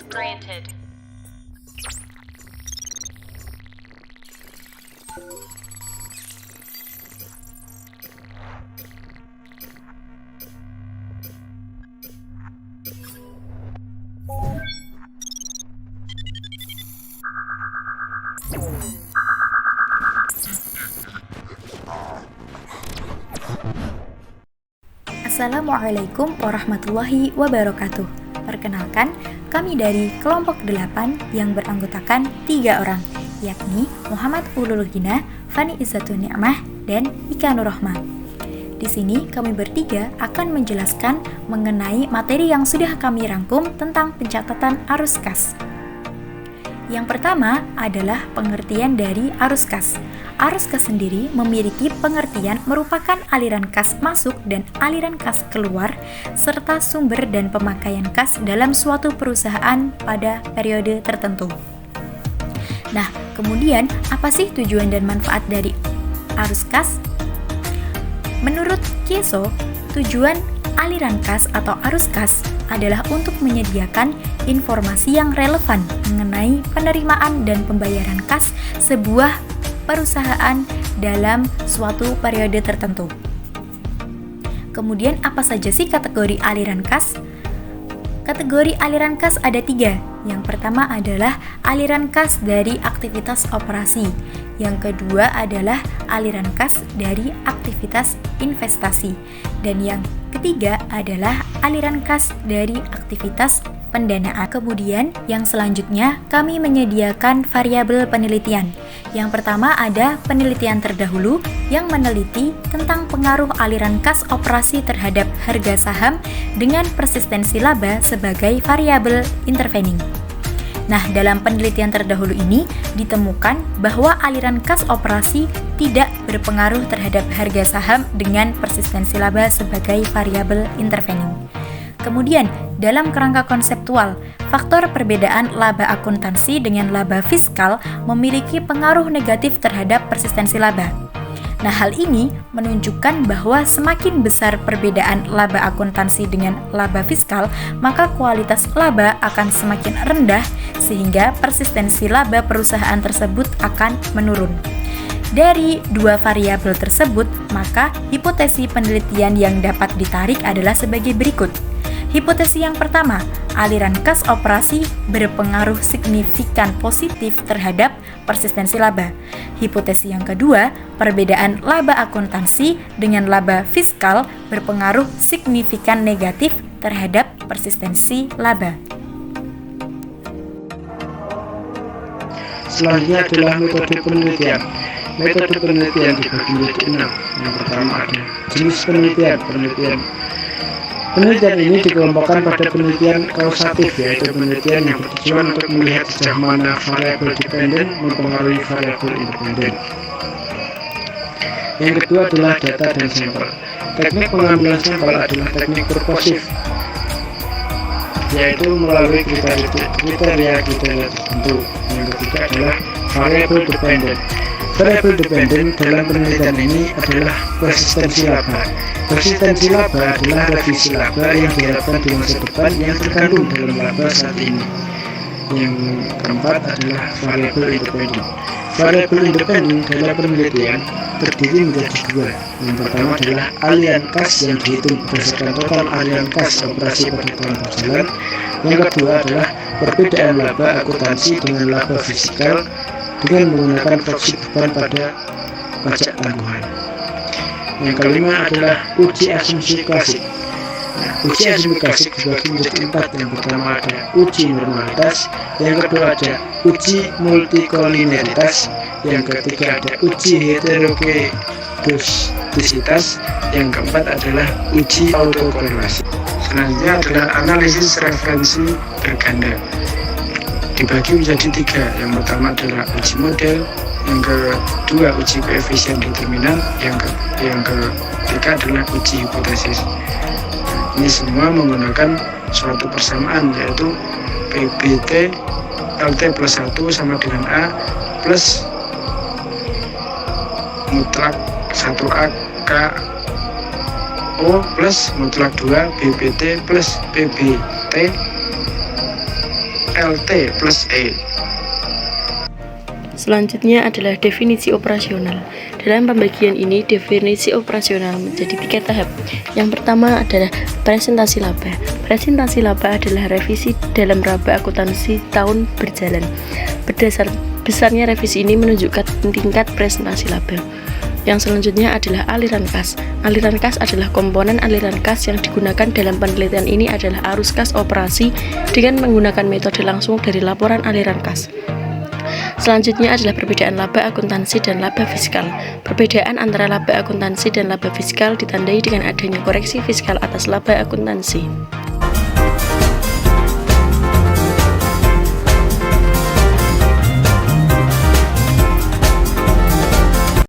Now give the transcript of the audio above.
granted. Assalamualaikum warahmatullahi wabarakatuh. Perkenalkan, kami dari kelompok 8 yang beranggotakan 3 orang, yakni Muhammad Ulul Hina, Fani Izzatun Ni'mah, dan Ika Nurrohmah. Di sini kami bertiga akan menjelaskan mengenai materi yang sudah kami rangkum tentang pencatatan arus kas. Yang pertama adalah pengertian dari arus kas. Arus kas sendiri memiliki pengertian merupakan aliran kas masuk dan aliran kas keluar, serta sumber dan pemakaian kas dalam suatu perusahaan pada periode tertentu. Nah, kemudian apa sih tujuan dan manfaat dari arus kas? Menurut Kieso, tujuan aliran kas atau arus kas adalah untuk menyediakan informasi yang relevan mengenai penerimaan dan pembayaran kas sebuah perusahaan dalam suatu periode tertentu. Kemudian apa saja sih kategori aliran kas? Kategori aliran kas ada 3. Yang pertama adalah aliran kas dari aktivitas operasi. Yang kedua adalah aliran kas dari aktivitas investasi. Dan yang ketiga adalah aliran kas dari aktivitas pendanaan. Kemudian yang selanjutnya kami menyediakan variabel penelitian. Yang pertama ada penelitian terdahulu yang meneliti tentang pengaruh aliran kas operasi terhadap harga saham dengan persistensi laba sebagai variabel intervening. Nah, dalam penelitian terdahulu ini ditemukan bahwa aliran kas operasi tidak berpengaruh terhadap harga saham dengan persistensi laba sebagai variabel intervening. Kemudian, dalam kerangka konseptual, faktor perbedaan laba akuntansi dengan laba fiskal memiliki pengaruh negatif terhadap persistensi laba. Nah, hal ini menunjukkan bahwa semakin besar perbedaan laba akuntansi dengan laba fiskal, maka kualitas laba akan semakin rendah sehingga persistensi laba perusahaan tersebut akan menurun. Dari dua variabel tersebut, maka hipotesi penelitian yang dapat ditarik adalah sebagai berikut. Hipotesi yang pertama, aliran kas operasi berpengaruh signifikan positif terhadap persistensi laba. Hipotesi yang kedua, perbedaan laba akuntansi dengan laba fiskal berpengaruh signifikan negatif terhadap persistensi laba. Selanjutnya adalah metode penelitian. Metode penelitian dibagi menjadi 6. Yang pertama ada jenis penelitian. Penelitian ini dikelompokkan pada penelitian kausatif, yaitu penelitian yang bertujuan untuk melihat sejauh mana variabel dependen mempengaruhi variabel independen. Yang kedua adalah data dan sampel. Teknik pengambilan sampel adalah teknik purposif, yaitu melalui kriteria tertentu. Yang ketiga adalah variabel dependen. Variabel dependen dalam penelitian ini adalah persistensi laba. Persistensi laba adalah revisi laba yang diharapkan di masa depan yang terkandung dalam laba saat ini. Yang keempat adalah variabel independen. Variabel independen dalam penelitian terdiri menjadi 2. Yang pertama adalah aliran kas yang dihitung berdasarkan total aliran kas operasi pada tahun berjalan. Yang kedua adalah perbedaan laba akuntansi dengan laba fiskal dengan menggunakan proksi beban pada pajak tangguhan. Yang kelima adalah uji asumsi klasik. Uji asumsi klasik dibagi menjadi 4. Yang pertama ada uji normalitas, yang kedua ada uji multikolinialitas, yang ketiga ada uji heterogenisitas, yang keempat adalah uji autokorelasi. Selanjutnya adalah analisis referensi berganda. Dibagi menjadi 3. Yang pertama adalah uji model, yang kedua uji koefisien determinan, yang ketiga adalah uji hipotesis. Ini semua menggunakan suatu persamaan, yaitu PBT LT plus 1 sama dengan A plus mutlak 1A KO plus mutlak 2 BBT plus PBT LT plus E. Selanjutnya adalah definisi operasional. Dalam pembagian ini, definisi operasional menjadi 3 tahap. Yang pertama adalah presentasi laba. Presentasi laba adalah revisi dalam laba akuntansi tahun berjalan. Berdasar besarnya revisi ini menunjukkan tingkat presentasi laba. Yang selanjutnya adalah aliran kas. Aliran kas adalah komponen aliran kas yang digunakan dalam penelitian ini adalah arus kas operasi dengan menggunakan metode langsung dari laporan aliran kas. Selanjutnya adalah perbedaan laba akuntansi dan laba fiskal. Perbedaan antara laba akuntansi dan laba fiskal ditandai dengan adanya koreksi fiskal atas laba akuntansi.